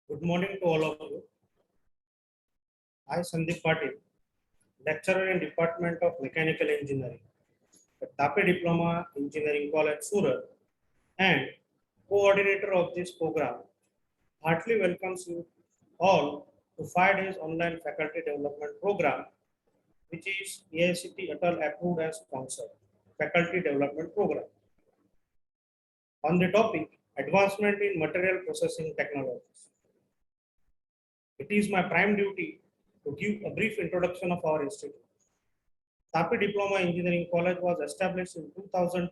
Good morning to all of you. I, Sandeep Patil, lecturer in Department of Mechanical Engineering at Tapi Diploma Engineering College, Surat, and coordinator of this program, heartily welcomes you all to 5 days online faculty development program, which is AICT Atal approved as sponsored faculty development program. On the topic, advancement in material processing technologies. It is my prime duty to give a brief introduction of our institute. Tapi Diploma Engineering College was established in 2002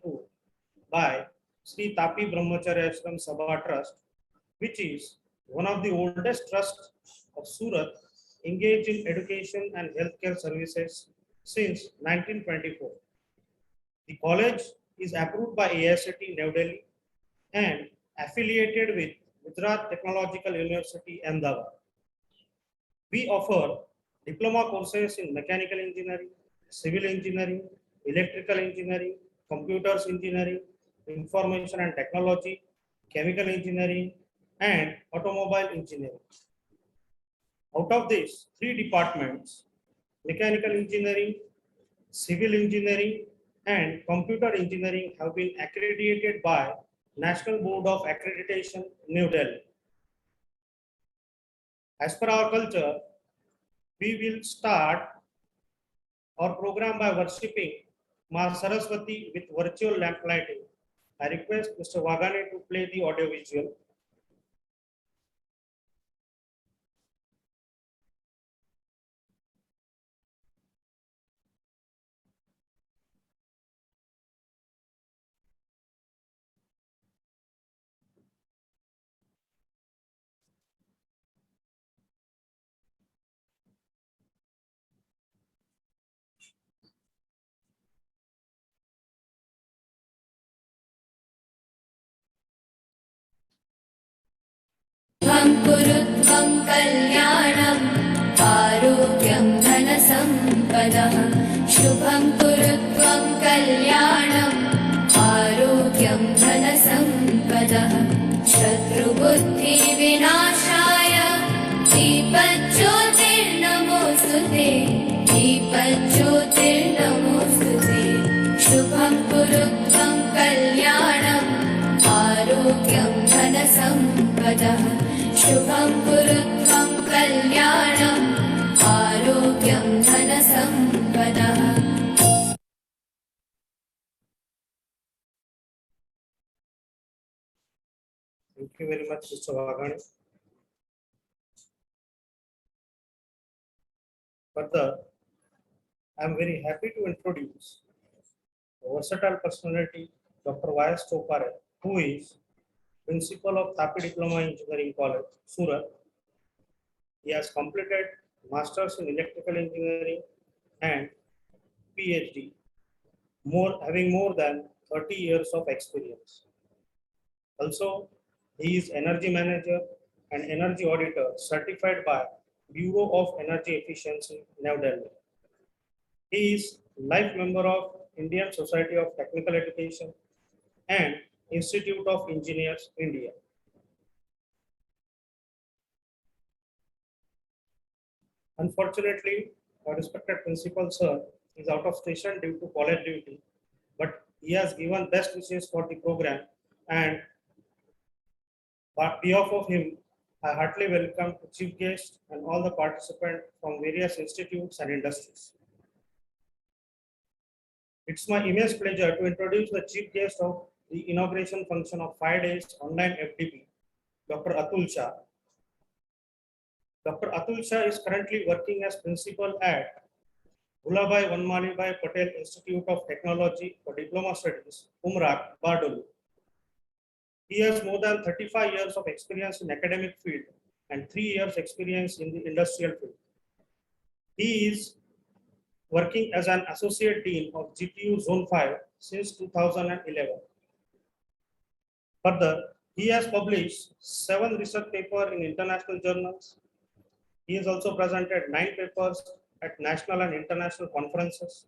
by Sri Tapi Brahmacharya Ashram Sabha Trust, which is one of the oldest trusts of Surat engaged in education and healthcare services since 1924. The college is approved by AICTE New Delhi and affiliated with Gujarat Technological University, Ahmedabad. We offer diploma courses in mechanical engineering, civil engineering, electrical engineering, computers engineering, information and technology, chemical engineering, and automobile engineering. Out of these 3 departments, mechanical engineering, civil engineering, and computer engineering have been accredited by National Board of Accreditation, New Delhi. As per our culture, we will start our program by worshipping Ma Saraswati with virtual lamp lighting. I request Mr. Wagane to play the audio visual. कुरुत्वं कल्याणम् आरोग्यं धनसम्पदः शुभं कुरुत्वं कल्याणम् आरोग्यं धनसम्पदः शत्रुबुद्धिविनाशाय दीपज्योतिर्नमोऽस्तुते दीपज्योतिर्नमोऽस्तुते शुभं कुरुत्वं कल्याणम् आरोग्यं धनसम्पदः शुभं कुरुत्वं कल्याणम् आरोग्यं धनसम्पदः. Thank you very much, Mr. Wagane. Further, I am very happy to introduce a versatile personality, Dr. Y.S. Chopare, who is principal of Tapi Diploma Engineering College, Surat. He has completed Masters in Electrical Engineering and PhD, having more than 30 years of experience. Also, he is Energy Manager and Energy Auditor certified by Bureau of Energy Efficiency, New Delhi. He is life member of Indian Society of Technical Education and Institute of Engineers, India. Unfortunately, our respected principal sir is out of station due to college duty, but he has given best wishes for the program, and on behalf of him, I heartily welcome the chief guest and all the participants from various institutes and industries. It's my immense pleasure to introduce the chief guest of the inauguration function of 5 days online FDP, Dr. Atul Shah. Dr. Atul Shah is currently working as principal at Bhulabhai Vanmalibai Patel Institute of Technology for Diploma Studies, Umrak, Bardoli. He has more than 35 years of experience in academic field and 3 years experience in the industrial field. He is working as an associate dean of GTU Zone 5 since 2011. Further, he has published 7 research papers in international journals. He has also presented 9 papers at national and international conferences.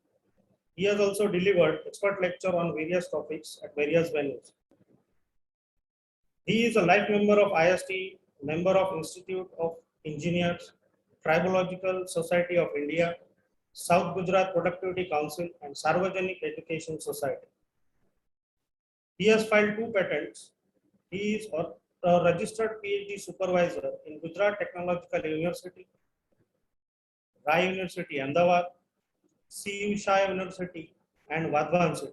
He has also delivered expert lecture on various topics at various venues. He is a life member of IST member of Institute of Engineers, Tribological Society of India, South Gujarat Productivity Council, and Sarvajanik Education Society. He has filed 2 patents. He is a registered PhD supervisor in Gujarat Technological University, Rai University, Ahmedabad, CU Shah University, and Vadhavan City.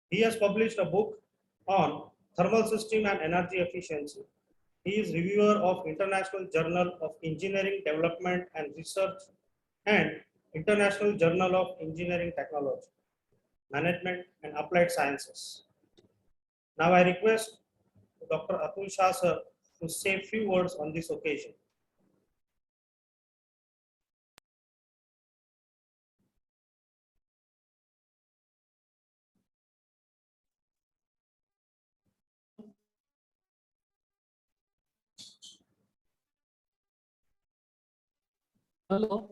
He has published a book on thermal system and energy efficiency. He is reviewer of International Journal of Engineering Development and Research and International Journal of Engineering Technology, Management and Applied Sciences. Now I request Dr. Atul Shah sir to say a few words on this occasion. Hello.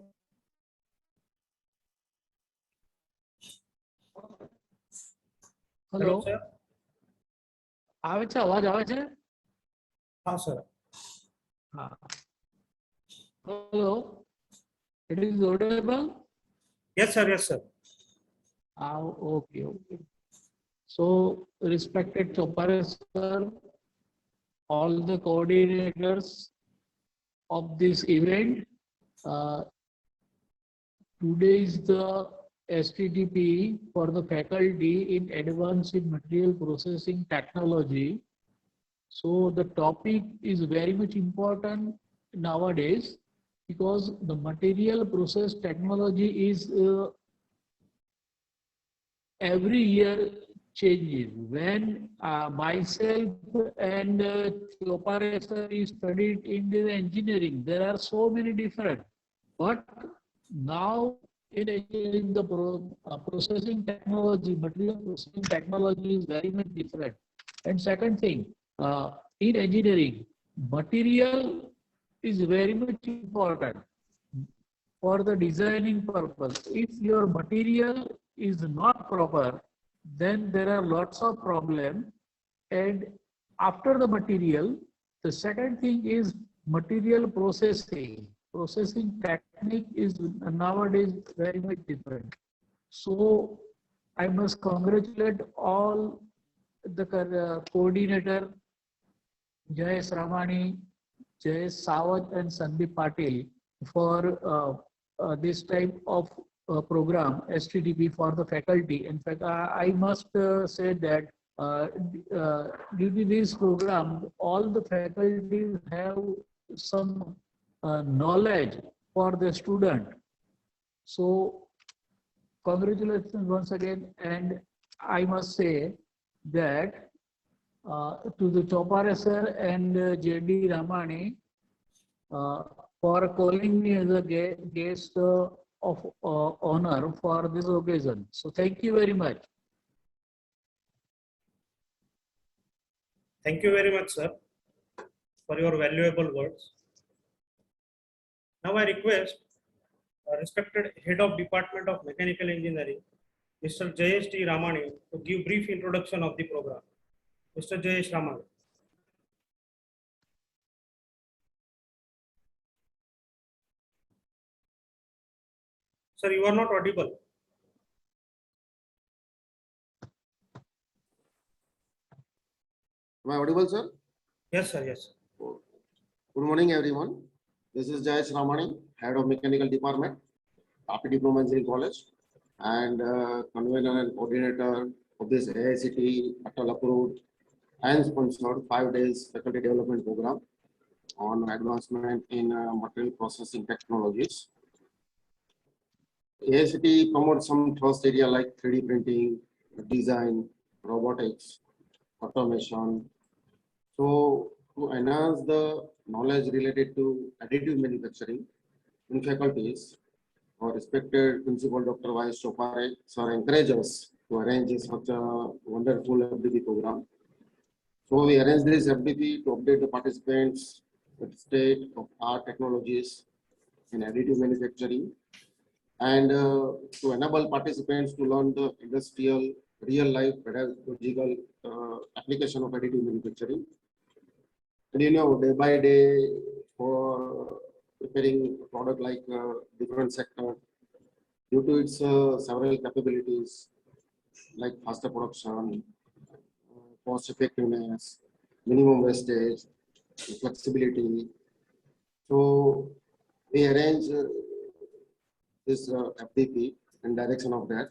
Hello, Hello. sir. આવે છે અવાજ આવે છે? हाँ, sir. હા. Hello. It is audible? Yes, sir. Yes, sir. Okay, okay. So, respected Chopare sir, all the coordinators of this event, today is the STTP for the faculty in advanced in material processing technology. So the topic is very much important nowadays because the material process technology is every year changes. When myself and Chopare sir is studied in the engineering, there are so many different. But now in engineering, the processing technology, material processing technology is very much different. And second thing, in engineering, material is very much important for the designing purpose. If your material is not proper, then there are lots of problems. And after the material, the second thing is material processing. Processing technique is nowadays very much different. So I must congratulate all the coordinator, Jayesh Ramani, Jayesh Sawant and Sandeep Patil for this type of program, STTP for the faculty. In fact, I must say that due to this program, all the faculties have some knowledge for the student. So congratulations once again, and I must say that to the Chopare sir and JD Ramani for calling me as a guest of honor for this occasion. So thank you very much. Thank you very much, sir, for your valuable words. Now I request respected Head of Department of Mechanical Engineering, Mr. Jayesh T. Ramani, to give brief introduction of the program. Mr. Jayesh Ramani. Sir, you are not audible. Am I audible, sir? Yes, sir. Yes. Good morning, everyone. This is Jayesh Ramani, Head of Mechanical Department, Tapi Diploma Engineering College, and convener and coordinator of this AICT Atal approved and sponsored 5 days faculty development program on advancement in material processing technologies. AICT promotes some thrust area like 3D printing, design, robotics, automation. So to enhance the knowledge related to additive manufacturing in faculties, our respected Principal Dr. Y. Chopare sir encouraged us to arrange such a wonderful FDP program. So we arranged this FDP to update the participants with state-of-art technologies in additive manufacturing and to enable participants to learn the industrial, real-life pedagogical application of additive manufacturing. And day by day, for preparing a product like different sector, due to its several capabilities like faster production, cost effectiveness, minimum wastage, flexibility. So we arrange this FDP in direction of that.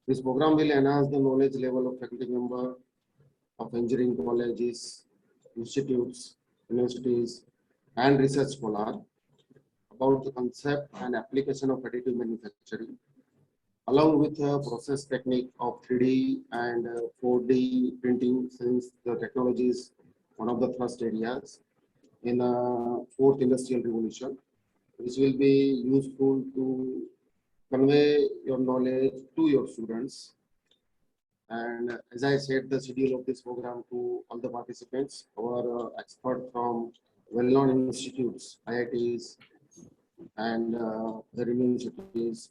This program will enhance the knowledge level of faculty member of engineering colleges, institutes, universities, and research scholars about the concept and application of additive manufacturing, along with the process technique of 3D and 4D printing, since the technology is one of the thrust areas in fourth industrial revolution, which will be useful to convey your knowledge to your students. And as I said, the schedule of this program to all the participants, our expert from well-known institutes, IITs, and the universities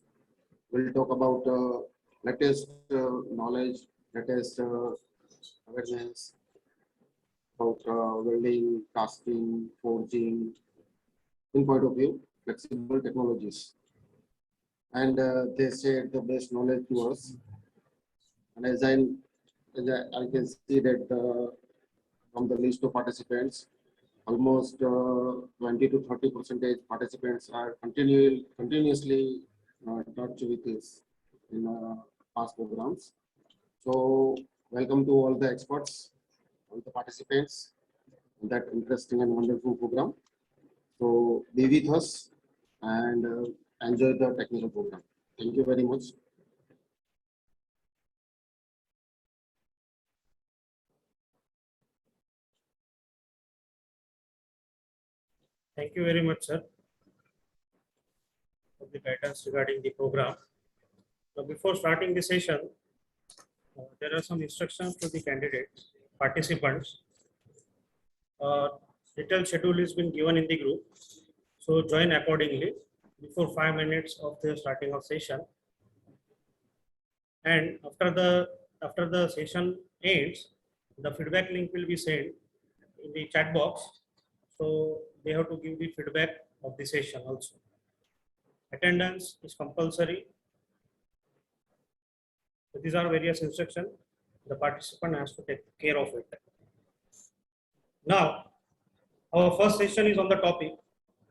will talk about latest knowledge, latest awareness about welding, casting, forging, in point of view, flexible technologies. And they shared the best knowledge to us. And as I can see that from the list of participants, almost 20 to 30% participants are continuously in touch with this in past programs. So welcome to all the experts, all the participants in that interesting and wonderful program. So be with us and enjoy the technical program. Thank you very much. Thank you very much, sir, for the guidance regarding the program. Now, before starting the session, there are some instructions to the candidates, participants. Detailed schedule has been given in the group, so join accordingly before 5 minutes of the starting of session. And after the session ends, the feedback link will be sent in the chat box. So they have to give the feedback of the session also. Attendance is compulsory. So these are various instructions. The participant has to take care of it. Now, our first session is on the topic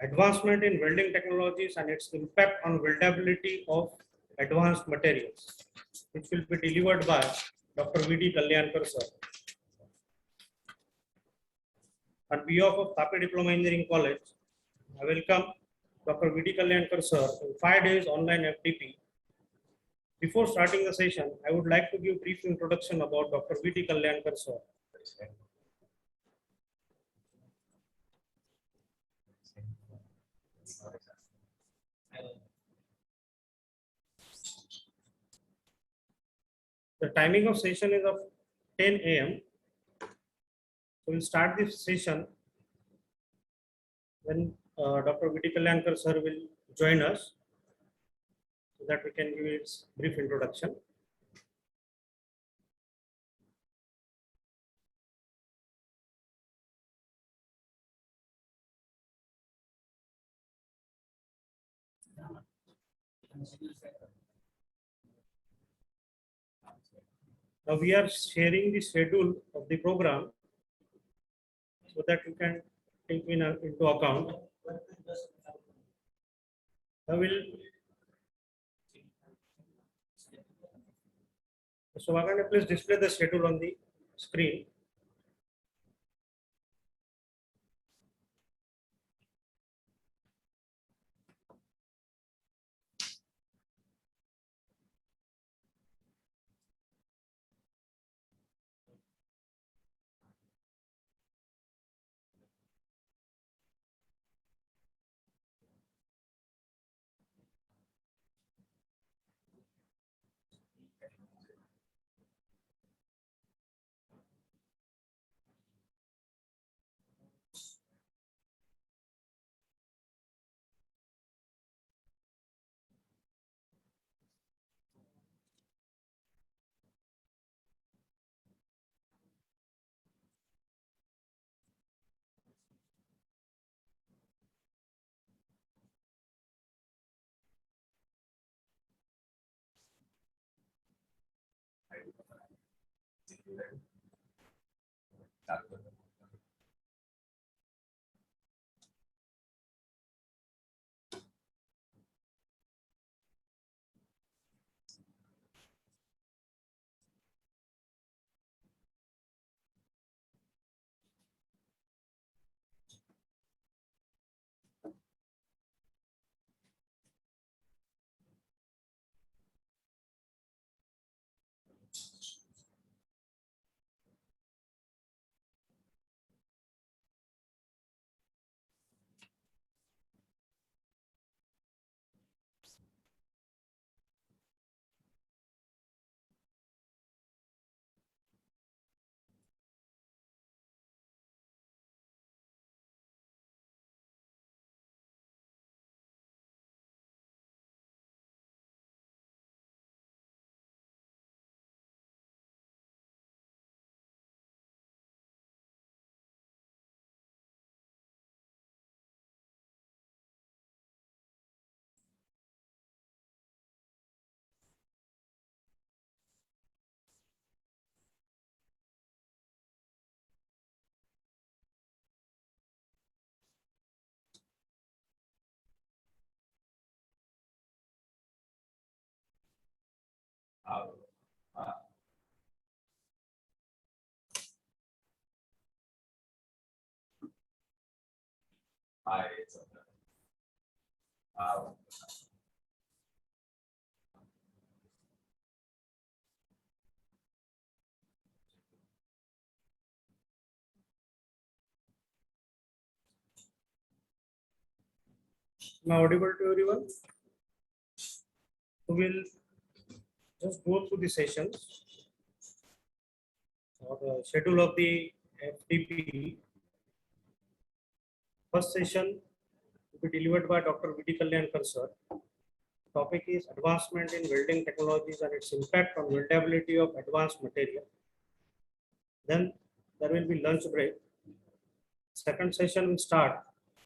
advancement in welding technologies and its impact on weldability of advanced materials, which will be delivered by Dr. V.D. Kalyankar sir. On behalf of Tapi Diploma Engineering College, I welcome Dr. V.D. Kalyankar sir in 5 days online FDP. Before starting the session, I would like to give brief introduction about Dr. V.D. Kalyankar sir. The timing of session is of 10 a.m. So we'll start this session when Dr. V.D. Kalyankar sir will join us, so that we can give its brief introduction. Now we are sharing the schedule of the program so that you can take into account. I will. So I'm going to please display the schedule on the screen. Now audible to everyone. We will just go through the sessions or the schedule of the FTP. First session will be delivered by Dr. V.D. Kalyankar sir. Topic is advancement in welding technologies and its impact on weldability of advanced material. Then there will be lunch break. Second session will start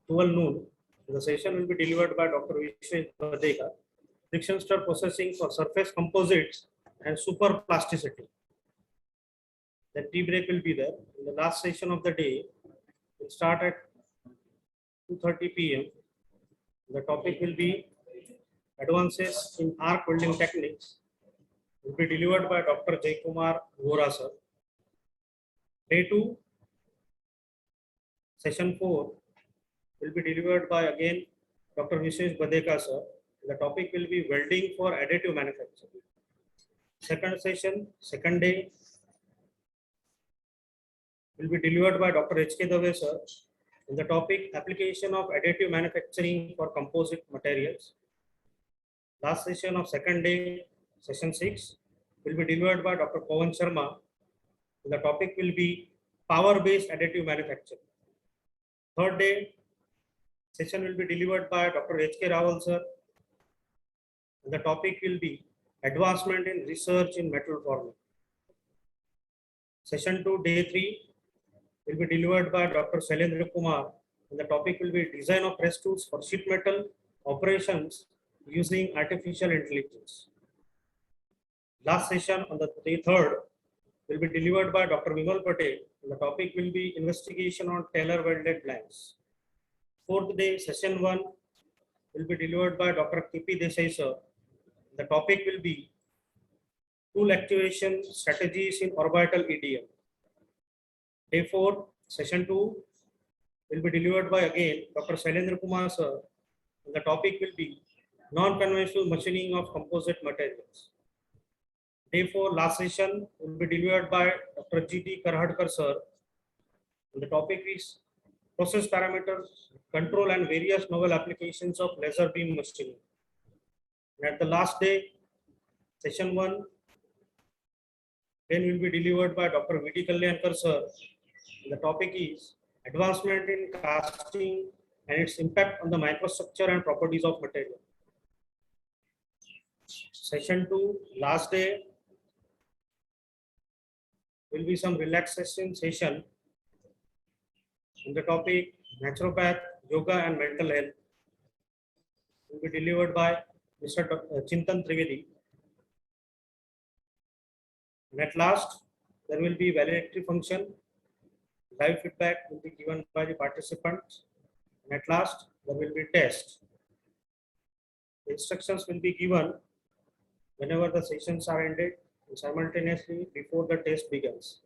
12 noon. The session will be delivered by Dr. Vishesh Badeka, friction stir processing for surface composites and super plasticity. The tea break will be there. In the last session of the day will start at 2:30 p.m. The topic will be advances in arc welding techniques. Will be delivered by Dr. Jaykumar Vora sir. Day 2, session 4 will be delivered by again Dr. Vishesh Badeka sir. The topic will be welding for additive manufacturing. Second session, second day will be delivered by Dr. H.K. Dave sir. The topic application of additive manufacturing for composite materials. Last session of second day, session 6 will be delivered by Dr. Pawan Sharma. The topic will be power-based additive manufacturing. Third day, session will be delivered by Dr. H.K. Rawal sir. The topic will be advancement in research in metal forming. Session 2, day 3 will be delivered by Dr. Shailendra Kumar. The topic will be design of press tools for sheet metal operations using artificial intelligence. Last session on the day 3rd will be delivered by Dr. Vimal Patel. The topic will be investigation on Taylor welded blanks. Fourth day, session 1 will be delivered by Dr. K.P. Desai sir. The topic will be tool actuation strategies in orbital EDM. Day 4, session 2 will be delivered by again Dr. Shailendra Kumar sir. The topic will be non-conventional machining of composite materials. Day 4, last session will be delivered by Dr. G.D. Karhadkar sir. The topic is process parameters, control and various novel applications of laser beam machining. And at the last day, session 1 then will be delivered by Dr. V.D. Kalyankar sir. The topic is advancement in casting and its impact on the microstructure and properties of material. Session 2, last day, will be some relaxation session on the topic naturopath, yoga and mental health. Will be delivered by Mr. Chintan Trivedi. And at last, there will be validatory function. Live feedback will be given by the participants. And at last, there will be test. The instructions will be given whenever the sessions are ended and simultaneously before the test begins.